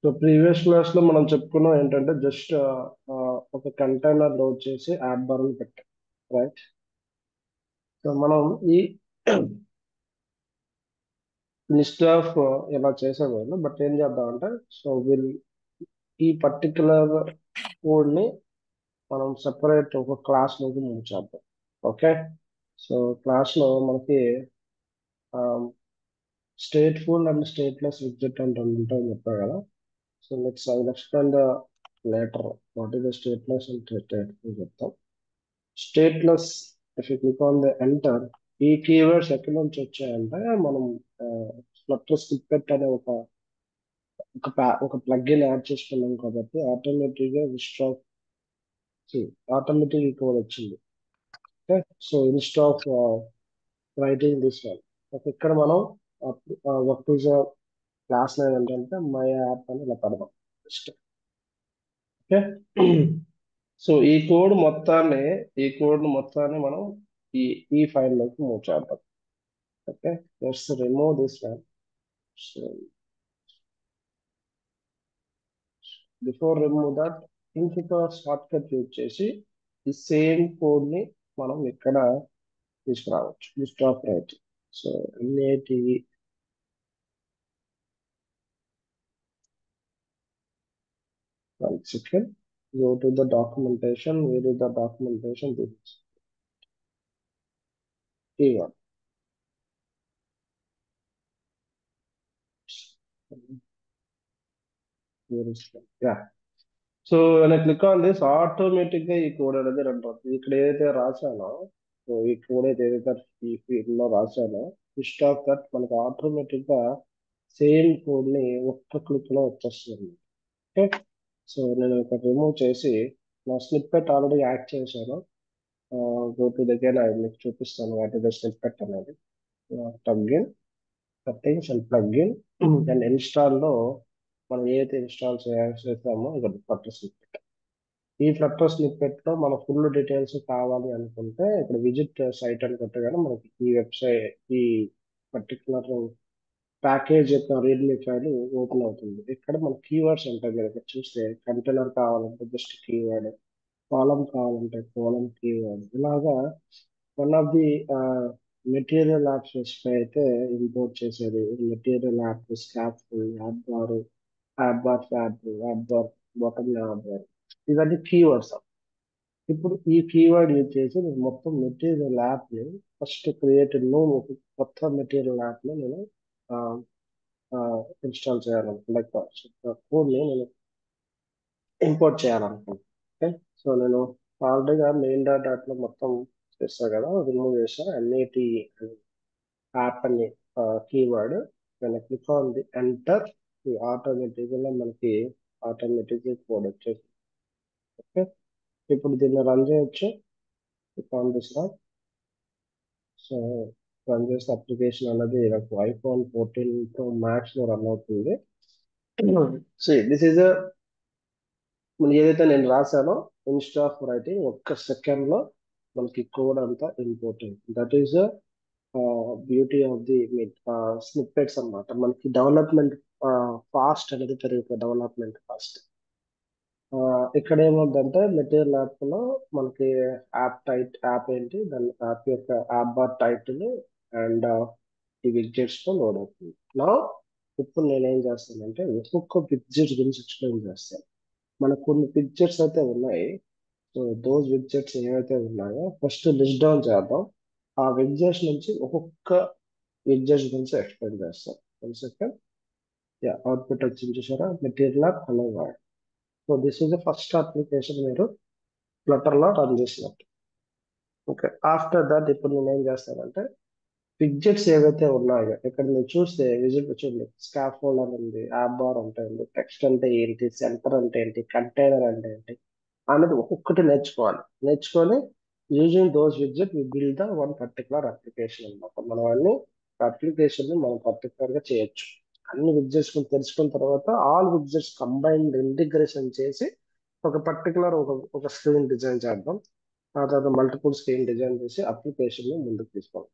So previous class లో మనం చెప్పుకున్నాం ఏంటంటే జస్ట్ ఒక కంటైనర్ లోడ్ చేసి యాప్ బార్ పెట్టాం, రైట్? సో మనం ఈ లిస్ట్ ఆఫ్ ఇలా చేసేవాళ్ళు, బట్ ఏం చేద్దామంటే, సో ఈ పర్టికులర్ కోడ్ ని మనం సెపరేట్ ఒక క్లాస్ లోకి మూవ్ చేద్దాం. ఓకే. సో క్లాస్ లో మనకి స్టేట్ఫుల్ అండ్ స్టేట్లెస్ విడ్జెట్ అంటే రెండు ఉంటాయని చెప్పారు కదా. So next I explain the later what is the stateless and stateful చెప్తాం. Stateless, if you click on the enter, ఈ కీవర్డ్స్ ఎక్కడి నుంచి వచ్చాయంటే మనం ఫ్లటర్ స్నిప్పెట్ అనే ఒక ప్లగ్ఇన్ యాడ్ చేసుకున్నాం కాబట్టి ఆటోమేటిక్ గా ఆటోమేటిక్ కోడ్ వచ్చింది. Okay. So instead of writing this one, ఇక్కడ మనం వర్క్ ఈజ్ క్లాస్ నేమ్ ఏంటంటే మై యాప్ అని ఇలా పెడదాం జస్ట్. ఓకే. సో ఈ కోడ్ మొత్తాన్ని మనం ఈ ఈ ఫైల్ లోకి మూవ్ చేద్దాం. Okay. Let's remove this one. So before remove that, ఇంకొక షార్ట్ కట్ యూజ్ చేసి ఈ సేమ్ కోడ్ ని మనం ఇక్కడ తీసుకురావచ్చు, list of writing. So NAT, one second, go to the documentation. Where is the documentation? This is here. Where is it? Yeah. So when I click on this, automatically ఈ code అనేది run అవుతుంది. ఇక్కడ ఏదైతే రాశానో, so ఈ code ఏదైతే ఈ field లో రాశానో, instead of that మనకి ఆటోమేటిక్ గా సేమ్ కోడ్ ని ఒక్క క్లిక్ లో వచ్చేస్తుంది. ఓకే. సో నేను ఇక్కడ రిమూవ్ చేసి నా స్నిప్పెట్ ఆల్రెడీ యాడ్ చేశాను. గో టు దగ్గర మీకు చూపిస్తాను వాటి ద స్నిప్పెట్ అనేది. Plugin settings and plugin and install లో మనం ఏదైతే ఇన్స్టాల్ చేస్తామో ఇక్కడ ఫ్లటర్ స్నిప్పెట్. ఈ ఫ్లటర్ స్నిప్పెట్ లో మన ఫుల్ డీటెయిల్స్ కావాలి అనుకుంటే ఇక్కడ విజిట్ సైట్ అని కొట్టగానే మనకి ఈ వెబ్సైట్, ఈ పర్టికులర్ ప్యాకేజ్ యొక్క రీడ్మీ ఫైల్ ఓపెన్ అవుతుంది. ఇక్కడ మన కీవర్డ్స్ ఉంటాయి. మీరు ఇక్కడ చూస్తే కంటైనర్ కావాలంటే జస్ట్ కీవర్డ్, కాలం కావాలంటే కాలం కీవర్డ్, ఇలాగా one of the material app specify అయితే ఇంపోర్ట్ చేసేది material app, scaffold, app bar, app bar fab, app bar bottom, app bar, ఇవన్నీ కీవర్డ్స్. ఇప్పుడు ఈ కీవర్డ్ యూజ్ చేసి నేను మొత్తం మెటీరియల్ యాప్ ని ఫస్ట్ క్రియేట్ కొత్త మెటీరియల్ యాప్ ని నేను ఇన్స్టాల్ చేయాలనుకుంటున్నాను. లైక్ కోడ్ ని నేను ఇంపోర్ట్ చేయాలనుకుంటున్నాను. ఓకే. సో నేను ఆల్రెడీగా మెయిన్ డాట్ లో మొత్తం చేస్తా కదా, రిమూవ్ చేసా ఎన్ఏటి యాప్ అని కీవర్డ్. నేను క్లిక్ ఆన్ ది ఎంటర్, ఈ ఆటోమేటిక్ గా మనకి ఆటోమేటిక్ కోడ్ వచ్చేసి. ఓకే. ఇప్పుడు దీన్ని రన్ చేయొచ్చు. Click on this run. So run చేసే అప్లికేషన్ అనేది నాకు ఐఫోన్ 14 ప్రో మ్యాక్స్ లో రన్ అవుతుంది. సో దిస్ ఈజ్ ఏదైతే నేను రాశానో, ఇన్స్టెడ్ ఆఫ్ రైటింగ్ ఒక్క సెకండ్ లో మనకి కోడ్ అంతా important. That is beauty of the snippets అన్నమాట. మనకి డెవలప్మెంట్ ఫాస్ట్ అనేది పెరుగుతుంది, డెవలప్మెంట్ ఫాస్ట్. ఇక్కడ ఏమవుతుందంటే మెటీరియల్ యాప్ లో మనకి యాప్ ఏంటి, దాని యాప్ యొక్క యాప్ బార్ టైటిల్ అండ్ ఈ విడ్జెట్స్ తో లోడ్ అవుతుంది. నా ఇప్పుడు నేను ఏం చేస్తానంటే ఒక్కొక్క విడ్జెట్ గురించి ఎక్స్ప్లెయిన్ చేస్తాను. మనకు కొన్ని విడ్జెట్స్ అయితే ఉన్నాయి. సో దోస్ విడ్జెట్స్ ఏవైతే ఉన్నాయో ఫస్ట్ లిస్ట్ డౌన్ చేద్దాం. ఆ విడ్జెట్స్ నుంచి ఒక్కొక్క విడ్జెట్స్ గురించి ఎక్స్ప్లెయిన్ చేస్తాం. One second. యా, అవుట్పుట్ వచ్చింది చూసారా, material app hello word. So this is the first application మీరు ఫ్లటర్ లో రన్ చేసినట్టు. ఓకే. ఆఫ్టర్ దట్ ఇప్పుడు నేను ఏం చేస్తానంటే విడ్జెట్స్ ఏవైతే ఉన్నాయో ఇక్కడ మీరు చూస్తే విజిట్ చూడండి, స్కాప్ ఫోల్డర్ ఉంది, యాప్ బార్ ఉంటుంది, టెక్స్ట్ అంటే ఏంటి, సెంటర్ అంటే ఏంటి, కంటైనర్ అంటే ఏంటి అనేది ఒక్కొక్కటి నేర్చుకోవాలి. నేర్చుకొని using those widget we build the one particular application అనమాట. మనం అన్ని అప్లికేషన్ ని మనం పర్టికులర్ గా చేయొచ్చు. అన్ని విడ్జెట్స్ తెలుసుకున్న తర్వాత ఆల్ విడ్జెట్స్ కంబైన్డ్ ఇంటిగ్రేషన్ చేసి ఒక పర్టికులర్ ఒక స్క్రీన్ డిజైన్ చేద్దాం. ఆ తర్వాత మల్టిపుల్ స్క్రీన్ డిజైన్ చేసి అప్లికేషన్ ని ముందుకు తీసుకోవాలి.